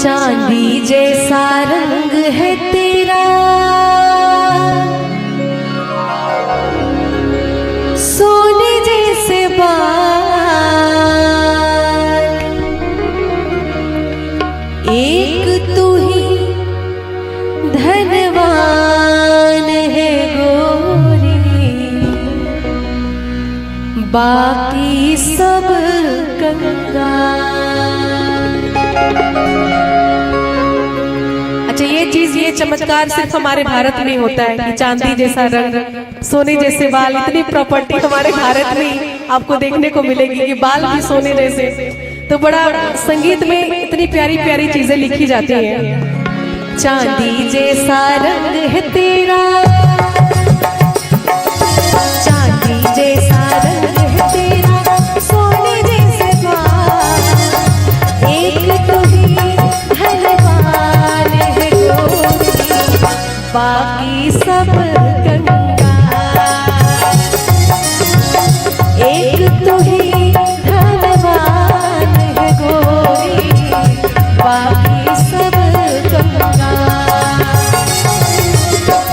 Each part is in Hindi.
चांदी जैसा रंग है तेरा, सोने जैसे बाल, एक तू ही धनवान है गोरी, बाकी सब कंगाल। अच्छा, ये चीज, ये चमत्कार सिर्फ हमारे भारत में होता है कि चांदी जैसा रंग, सोने जैसे बाल, इतनी प्रॉपर्टी हमारे भारत में आपको देखने को मिलेगी कि बाल भी सोने जैसे। तो बड़ा संगीत में इतनी प्यारी प्यारी चीजें लिखी जाती हैं। चांदी जैसा रंग है तेरा, चांदी जैसा रंग है तेरा, सोने जैसे बाल, एक तू ही धनवान है गोरी, बाकी सब कंगाल, एक तू ही धनवान है गोरी, बाकी सब कंगाल।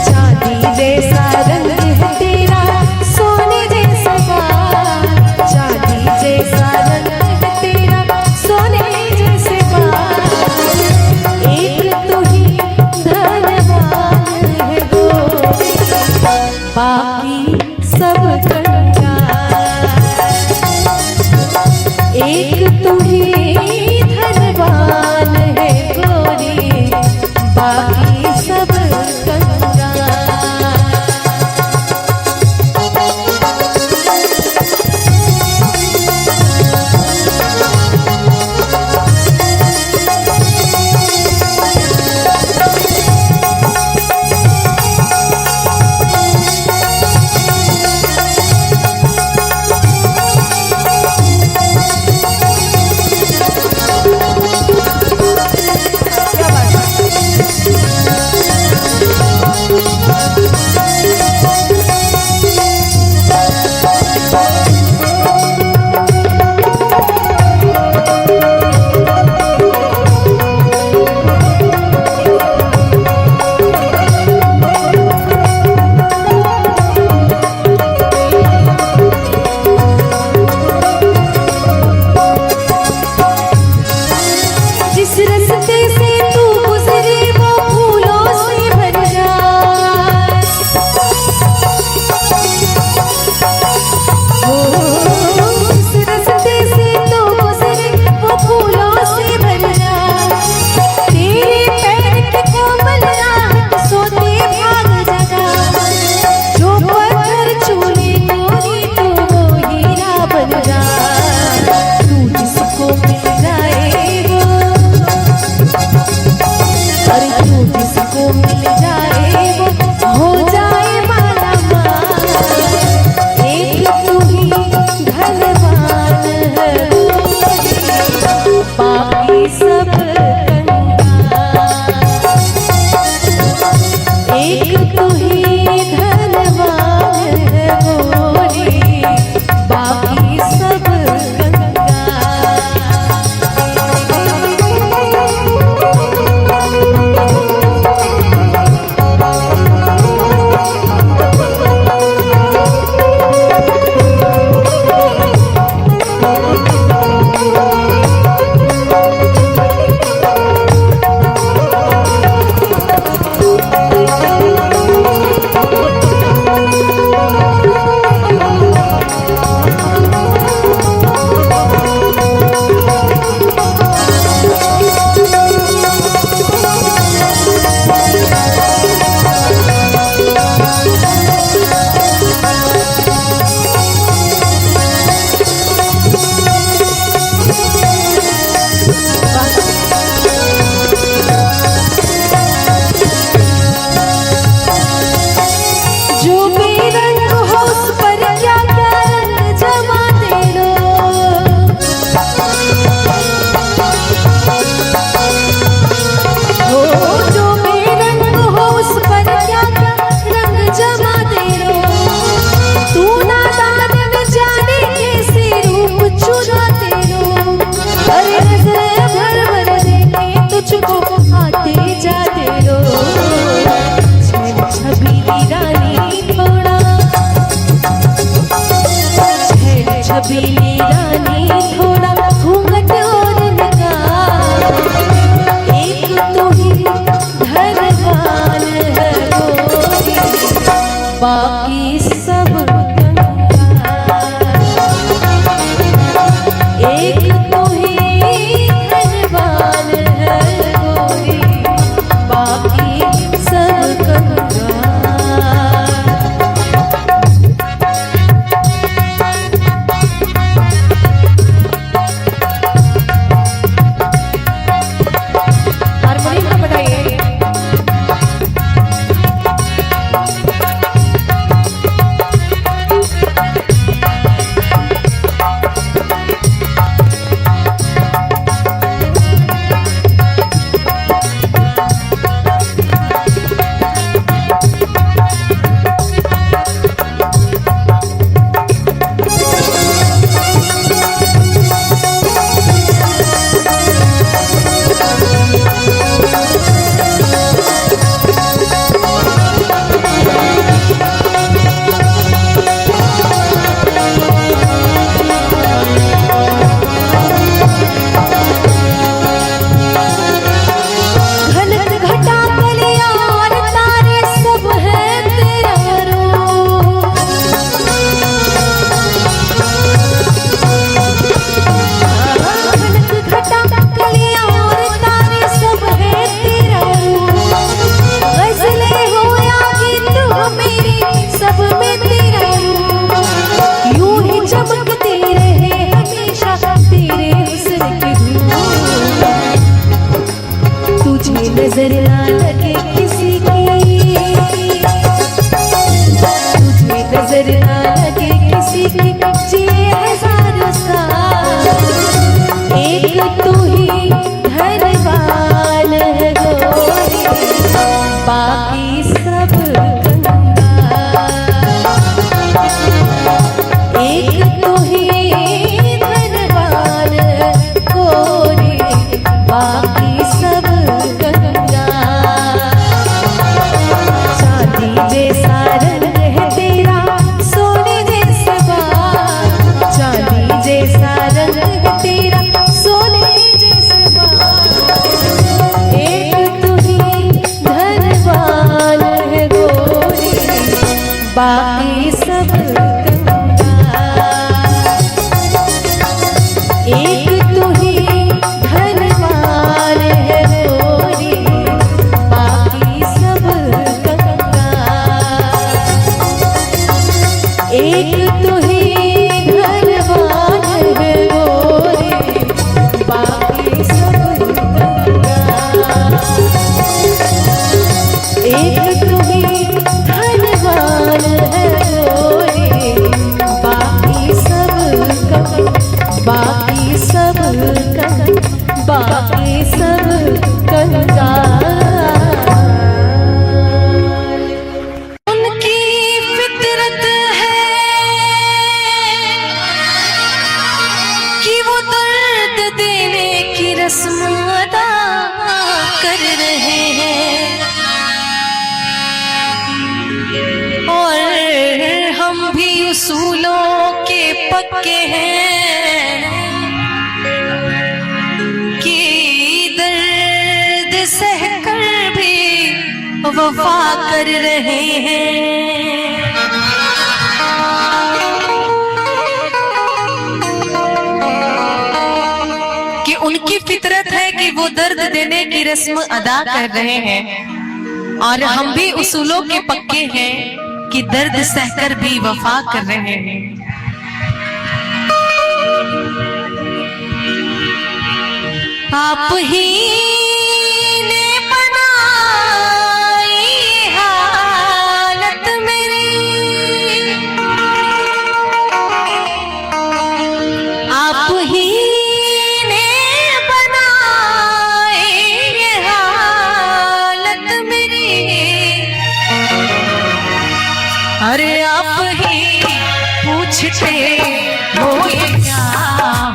चांदी जैसा रंग है तेरा, सोने जैसा बाल, चांदी जैसा रंग है तेरा, सोने जैसे बाल, एक तू ही धनवान है गोरी, बाकी सब कंगाल, एक तू ही धनवान है गोरी, बाकी सब कंगाल। जिस रास्ते से तू गुजरे वो फूलों से भर जाए, जिस रास्ते से तू गुजरे वो फूलों से भर जाए, तेरे पैर के कोमल राह सोते भाग जगा, जो पत्थर चूले गोरी तो वो हीरा बन जाए, तू जिसको मिल जाए अरे तू जिसको मिल जाए वो हो जाए माला माल, एक तू ही धनवान है गोरी, बाकी सब कंगाल, एक तू ही धनवान है गोरी, बाकी सब कंगाल। नजर ना लगे किसी की, तुझे नजर ना लगे किसी की, जिए हजारों साल। एक तू ही धनवान है गोरी, बाकी सब कंगाल। एक तू ही धनवान है गोरी, बाकी सब कंगाल। चांदी जैसा रंग है तेरा, सोने जैसा बाल। चांदी जैसा रंग है तेरा, सोने जैसा बाल। एक तू ही धनवान है गोरी, बाकी सब कंगाल। एक तू ही धनवान है गोरी, बाकी सब कंगाल। एक तू ही धनवान है गोरी, बाकी सब कंगाल। एक तू ही धनवान है गोरी, बाकी सब बाकी सब बाकी सब कंगाल। उनकी फितरत है कि वो दर्द देने की रस्म अदा कर रहे हैं, और हम भी उसूलों के पक्के हैं कि दर्द सहकर भी वफा कर रहे हैं। कि उनकी फितरत है कि वो दर्द देने की रस्म अदा कर रहे हैं, और हम भी उसूलों के पक्के हैं कि दर्द सहकर भी वफा कर रहे हैं। आप ही ने बनाई हालत मेरी, आप ही ने बनाई हालत मेरी। अरे आप ही पूछते हो ये क्या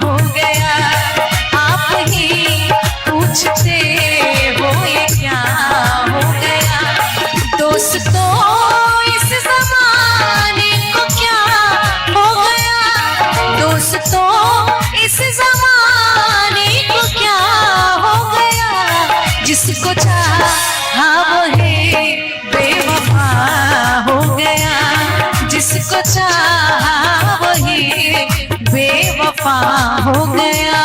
हो गया, आप ही पूछते हो ये क्या हो गया। दोस्तों इस जमाने को क्या हो गया, दोस्तों इस जमाने को क्या हो गया। जिसको चाहा वही बेवफा हो गया, जिसको चाहा वही बेवफा हो गया।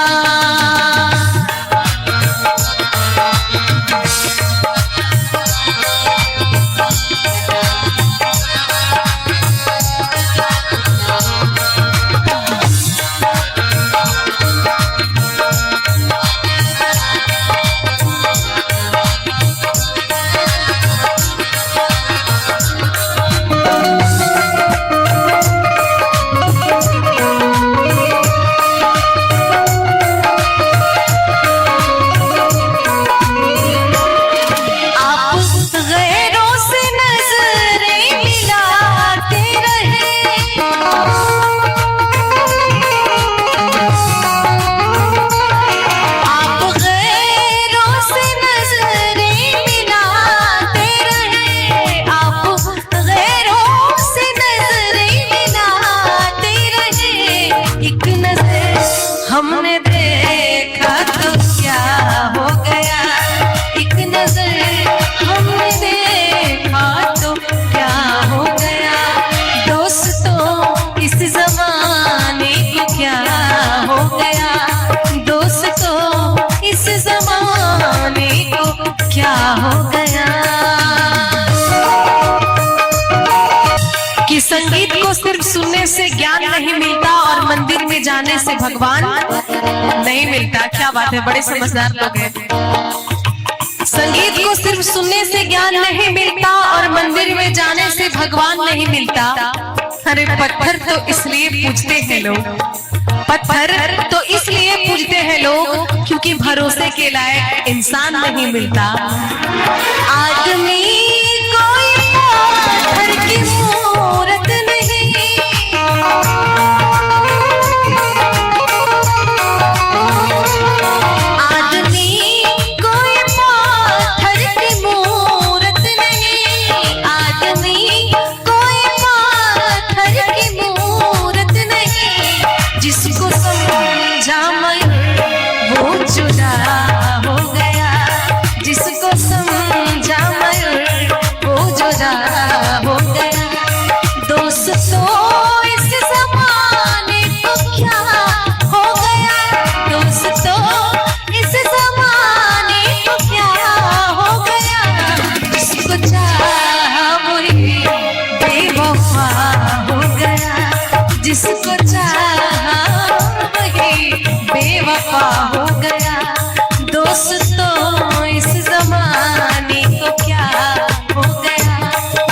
हमने देखा तो क्या हो गया, एक नजर हमने देखा तो क्या हो गया। दोस्तों इस जमाने को क्या हो गया, दोस्तों इस जमाने को क्या हो गया। कि संगीत को सिर्फ सुनने से ज्ञान नहीं मिलता और मंदिर में जाने से भगवान नहीं मिलता। क्या बात है, बड़े समझदार लोग हैं। संगीत को सिर्फ सुनने से ज्ञान नहीं मिलता और मंदिर में जाने से भगवान नहीं मिलता। अरे पत्थर तो इसलिए पूजते हैं लोग, पत्थर तो इसलिए पूजते हैं लोग क्योंकि भरोसे के लायक इंसान नहीं मिलता। आदमी कोई पत्थर की मूरत नहीं, आदमी कोई पत्थर की मूरत नहीं, आदमी कोई पत्थर की मूरत नहीं। जिसको समझा मयूर वो जुदा हो गया, जिसको समझा मयूर वो जुदा हो गया। दोस्तों इस ज़माने को क्या हो गया, दोस्तों इस ज़माने को क्या हो गया। जिसको चाहा वही बेवफा हो गया, जिसको चाहा वही बेवफा हो गया। दोस्तों इस ज़माने को क्या हो गया,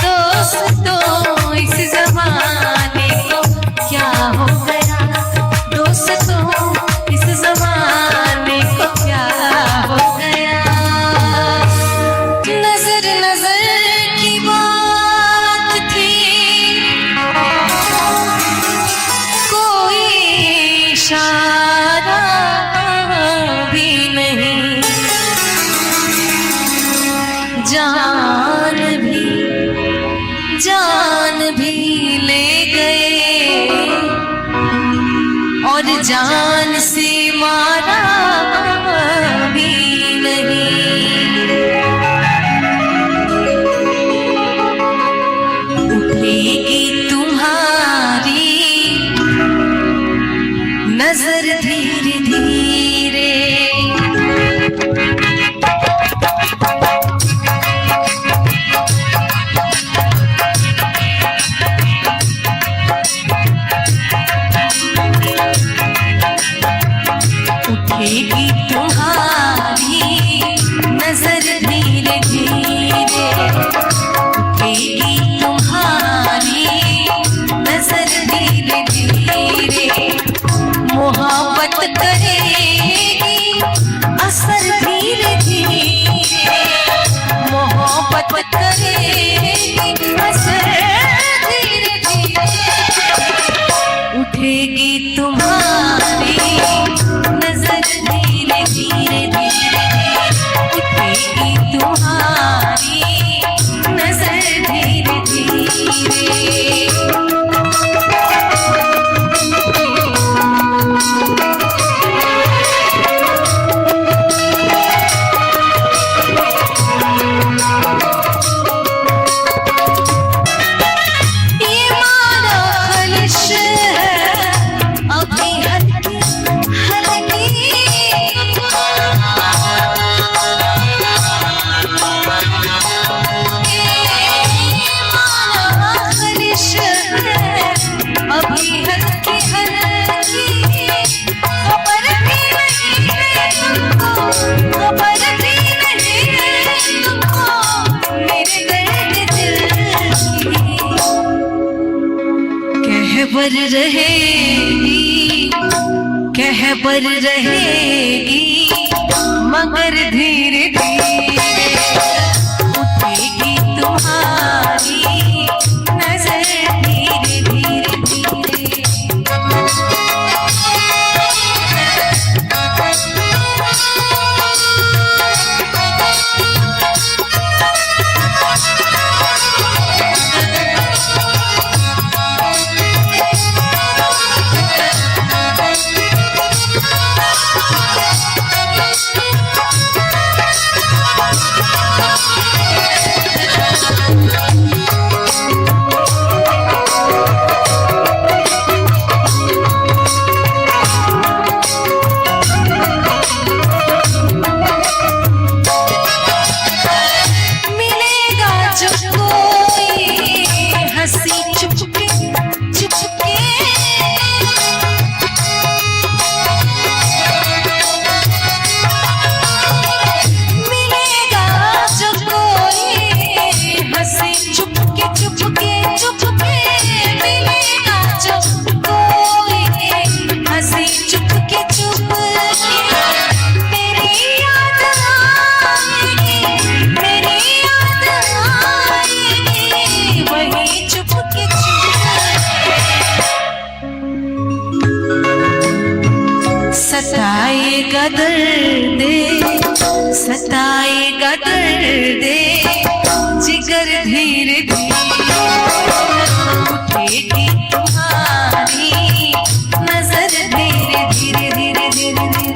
दोस्तों इस ज़माने को क्या हो गया, दोस्तों इस ज़माने को क्या हो गया। नजर नजर की बात थी, कोई इशारा भी नहीं, जान भी ले गए और जान से मारा भी नहीं। उठेगी तुम्हारी नजर धीरे धीरे, उठेगी तुम्हारी नजर धीरे धीरे, उठेगी तुम्हारी नजर धीरे धीरे। मोहब्बत करेगी असर धीरे धीरे, मोहब्बत करेगी असर धीरे धीरे। उठेगी तुम्हारी नजर धीरे धीरे धीरे, उठेगी तुम्हारी नजर धीरे धीरे। ये मानो खलिश है अभी हल्की हल्की, अभी हल्की हल्की। खबर भी नहीं है तुमको, खबर भी नहीं है तुमको मेरे दर्द दिल की। कहबर रहेगी, कहबर रहेगी मगर धीरे धीरे। उठेगी तुम्हारी नजर धीरे धीरे धीरे। सताएगा दर्द, सताएगा दर्द, जिगर धीरे धीरे उठेगी तुम्हारी नजर धीरे धीरे धीरे धीरे धीरे।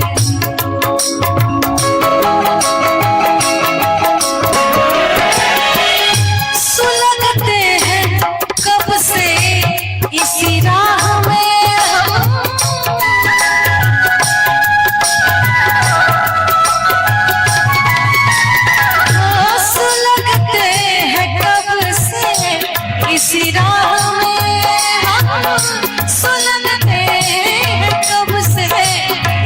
सुलगते हैं कब से इसी राह में हम, सुलगते हैं कब से इसी राह में हम, सुलगते हैं कब से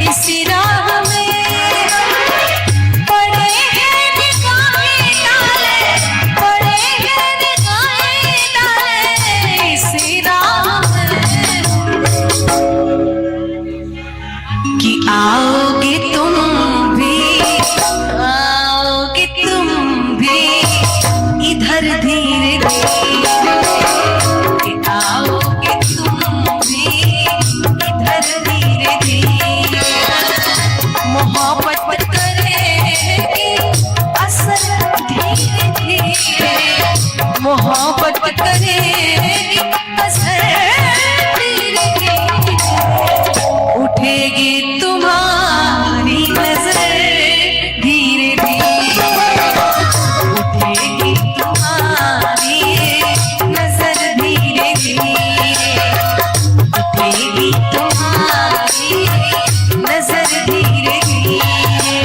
इसी राह में। पड़े हैं निगाहें डाले, पड़े हैं निगाहें डाले इसी राह में, कि आओगे तुम भी, आओगे तुम भी इधर धीरे धीरे, कि आओगे तुम भी इधर धीरे धीरे। मोहब्बत करेगी असर धीरे धीरे, मोहब्बत करेगी असर धीरे धीरे, उठेगी तुम्हारी नजर धीरे धीरे, उठेगी तुम्हारी नजर धीरे धीरे, उठेगी तुम्हारी नजर धीरे धीरे,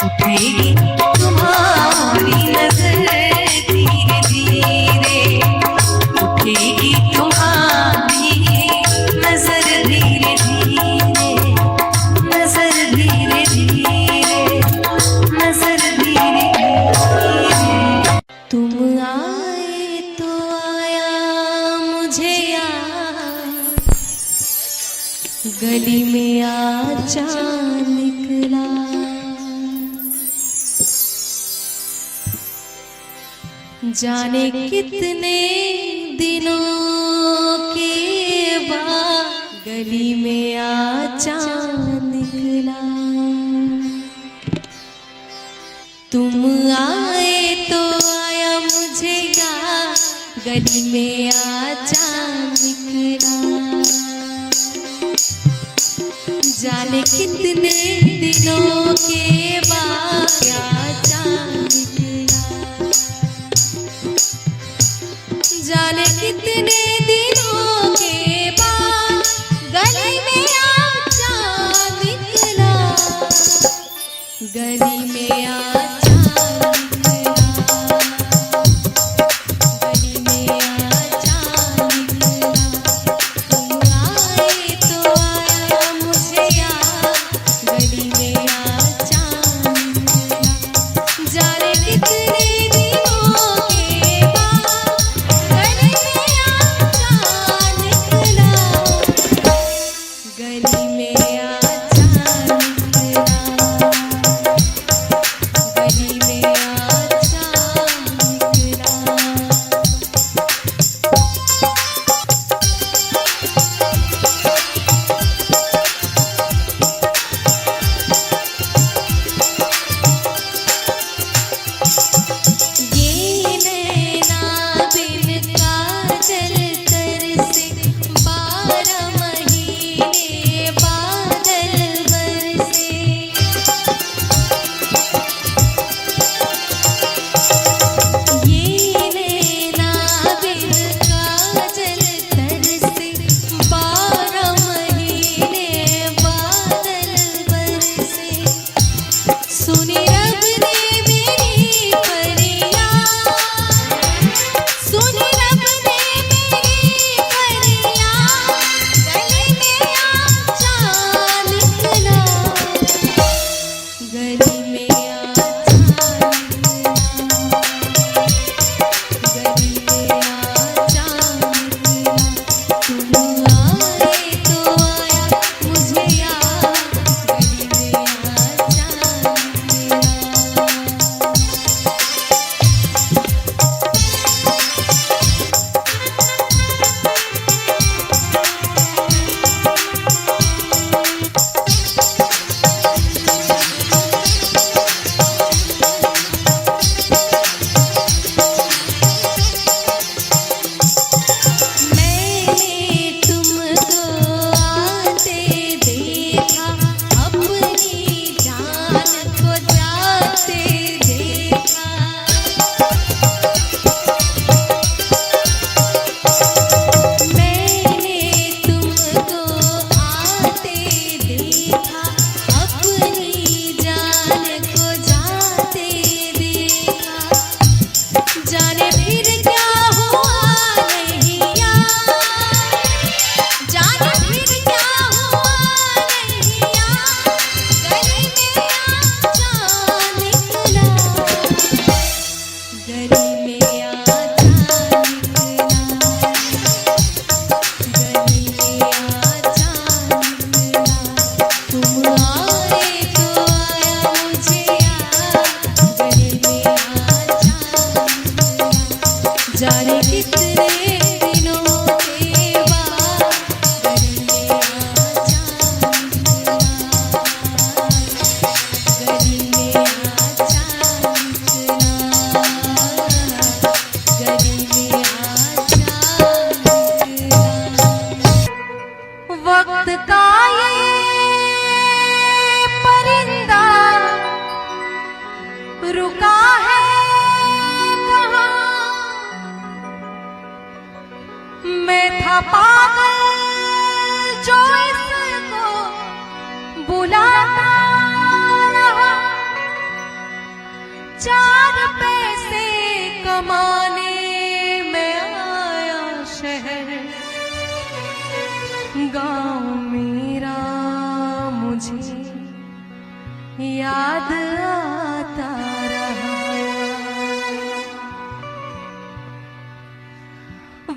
उठेगी तुम्हारी नजर धीरे धीरे, उठेगी तुम्हारी नजर धीरे धीरे, नजर धीरे धीरे, नजर धीरे धीरे। तुम आए तो आया मुझे याद, गली में आचा निकला, जाने कितने दिनों के बाद गली में आचा निकला। तुम आए तो आया मुझे याद, गली में आचा निकला, जाने कितने दिनों के बाद आचा निकला, जाने कितने दिनों के बाद गली में आचा निकला, गली में आचा निकला, गली में आचा निकला। तुम आए तो आया मुझे याद, गली में आचा निकला, जाने कितने दिनों के बाद गली में आचा निकला, गली में आचा निकला, आए तो आया मुझे याद, गले में आ जाने कितने दिनों के बाद, गले में आ गले में आ गले में आ वक्त का ये परिंदा रुका है कहाँ, मैं था पागल जो इसको बुलाता रहा, चार पैसे कमाने में आया शहर, गाँव मेरा मुझे याद आता रहा।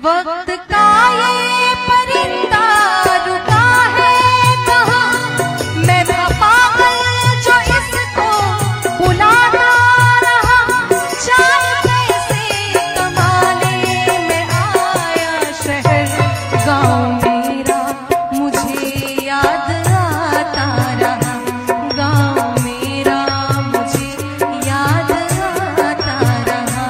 वक्त का ये परिंदा रुका है कहाँ, मैं था पागल जो इसको बुलाता रहा, चार पैसे कमाने में आया शहर, गाँव मेरा मुझे याद आता रहा, गाँव मेरा मुझे याद आता रहा।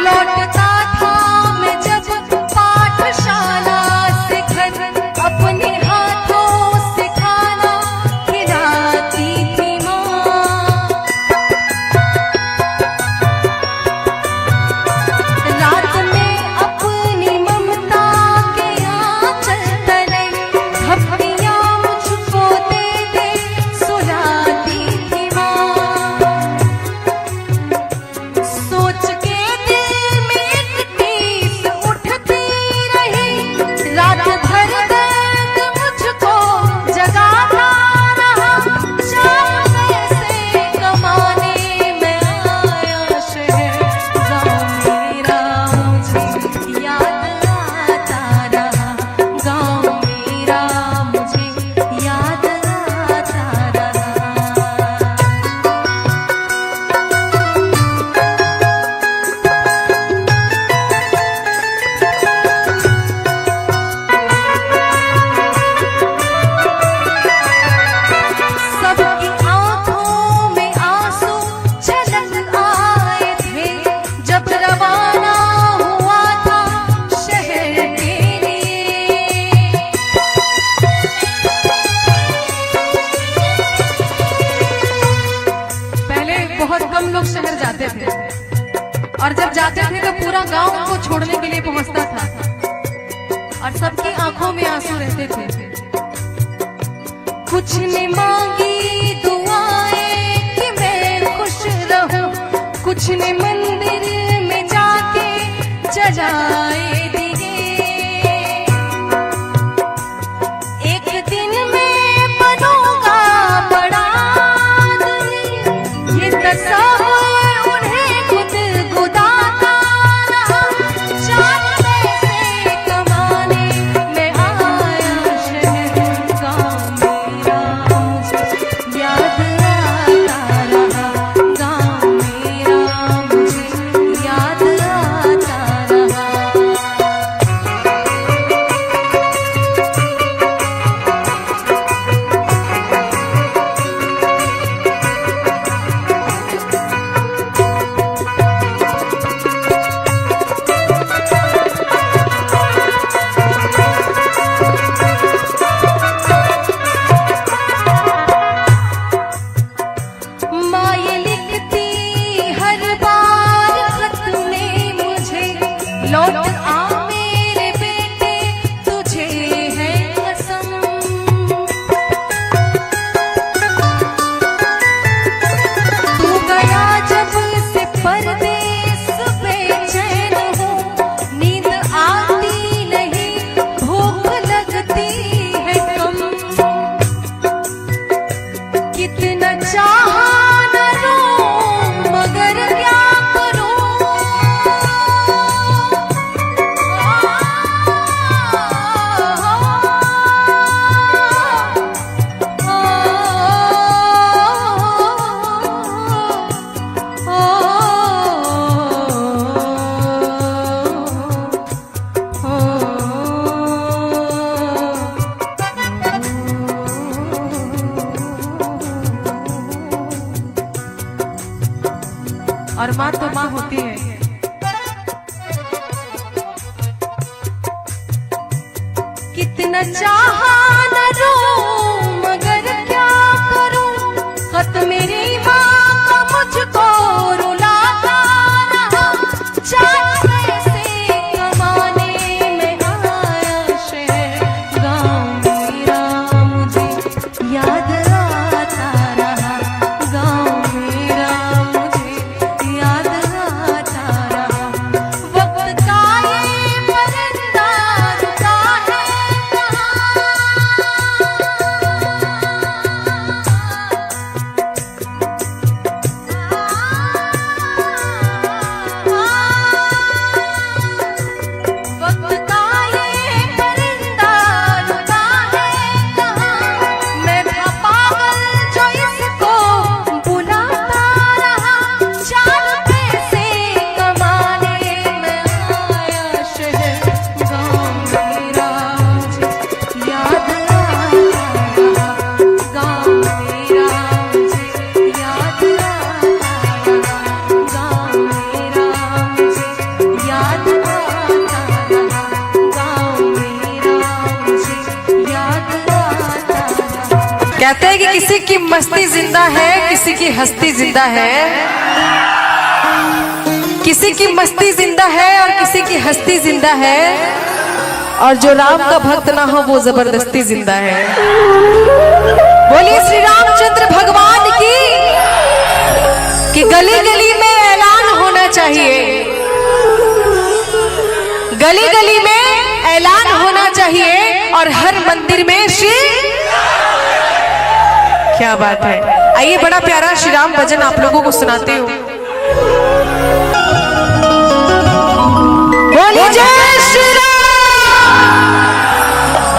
लौटता था मैं जब पाठशाला से घर, अपने हाथों से खाना खिलाती थी माँ, रात में अपनी ममता के आंचल तले थप्पियाँ मुझको दे दे सुलाती थी माँ, सोच के दिल में एक टीस उठती रही, रात भर दर्द मुझको जगाता रहा, चार पैसे कमाने में आया शहर, गाँव मेरा मुझे याद आता रहा, गाँव मेरा मुझे याद आता रहा। सबकी आंखों में आंसू छलक आए थे, जब रवाना हुआ था शहर के लिए। पहले बहुत कम लोग शहर जाते थे, और जब जाते थे तो पूरा गांव उनको छोड़ने के लिए पहुंचता था, और सबकी आंखों में आंसू रहते थे। कुछ ने मांगी दुआएं कि मैं खुश रहूं, कुछ ने मंदिर में जाके जलाए दिए, एक दिन मैं बनूंगा बड़ा आदमी, ये तस्वीर उन्हें खुद गुदाता रहा, चार पैसे कमाने में आया शहर, गाँव मेरा मुझे कितना चाहा न रो मगर क्या करूं। और माँ तो माँ होती है। कितना चाहा न रो मगर क्या करूं। खत मेरी माँ का मुझको रुलाता रहा। चार पैसे कमाने में आया शहर गाँव मेरा मुझे याद आता रहा। गाँव मेरा मुझे याद आता रहा। वक्त का ये परिंदा रुका है वक्त का ये परिंदा रुका है कहाँ। मैं था पागल जो इसको बुलाता रहा। चार पैसे कमाने में आया शहर गाँव मेरा मुझे याद आता रहा। गाँव मेरा मुझे याद आता रहा। गाँव मेरा मुझे याद आता रहा। गाँव मेरा मुझे याद आता रहा। कहते हैं कि किसी की मस्ती जिंदा है, किसी की हस्ती जिंदा है। किसी की मस्ती जिंदा है और किसी की हस्ती जिंदा है। और जो राम का भक्त ना हो वो जबरदस्ती जिंदा है। बोलिए श्री रामचंद्र भगवान की। कि गली गली में ऐलान होना चाहिए। गली गली में ऐलान होना चाहिए और हर मंदिर में श्री। क्या बात है। आइए बड़ा प्यारा श्री राम भजन आप लोगों को सुनाते हो। बोलिए जय श्री राम,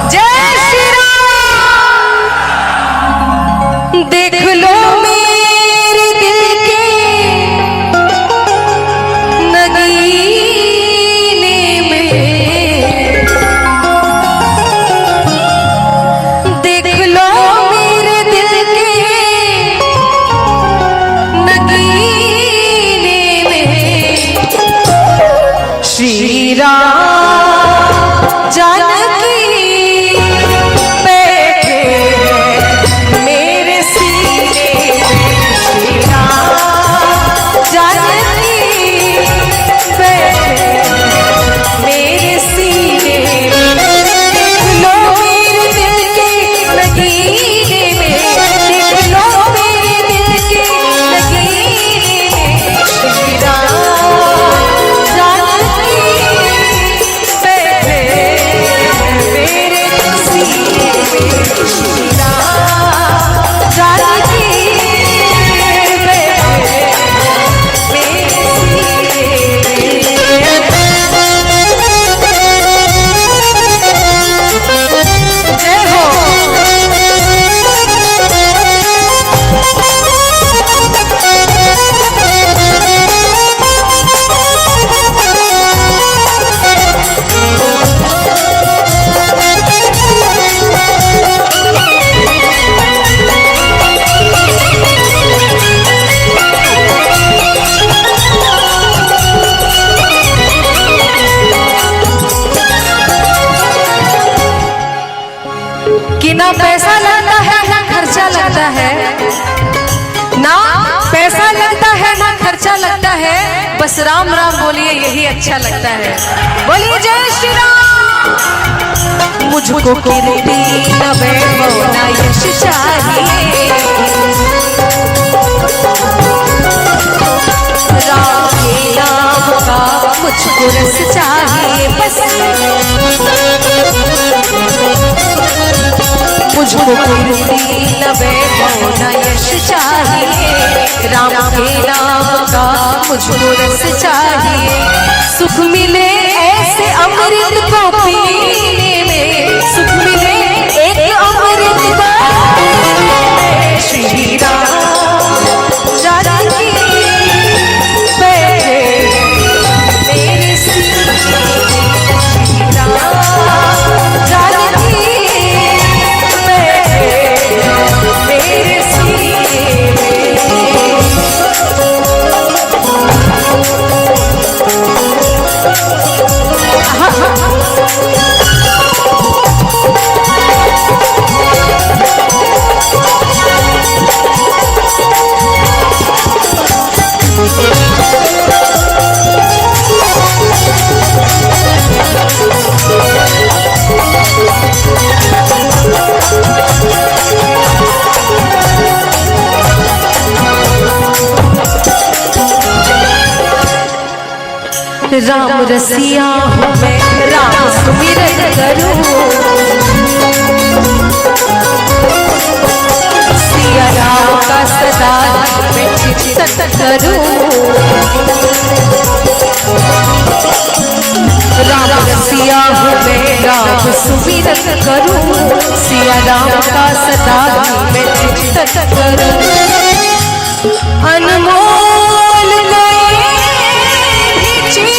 जय श्री राम। देख लो मेरे दिल के नगीने में। देख लो मेरे दिल के नगीने में। श्री राम जानकी बैठे मेरे सीने में। श्री राम जानकी बैठे मेरे सीने में। देख लो मेरे दिल के नगीने में। देख लो मेरे दिल के नगीने में। श्री राम जानकी बैठे मेरे सीने में। श्री राम जानकी बैठे मेरे सीने में। जय हो। कि ना पैसा लगता है ना खर्चा लगता है। ना पैसा लगता है ना खर्चा लगता है। बस राम राम बोलिए यही अच्छा लगता है। बोलिए जय श्री राम। मुझको कीर्ति न वैभव न यश चाहिए। राम के नाम का मुझको रस चाहिए। बस मुझको कीर्ति न वैभव न यश राम के नाम का मुझको रस चाहिए, सुख मिले ऐसे अमृत को पीने में, सुख मिले एक अमृत को श्री राम जानकी बैठे मेरे सीने, श्री राम जानकी बैठे मेरे सीने में। राम रसिया हूँ मैं, राम सुमिरन करूं, सिया राम का सदा मैं चिंतन करूं। राम रसिया हूँ मैं, राम सुमिरन करूं, सिया राम का सदा मैं चिंतन करूं।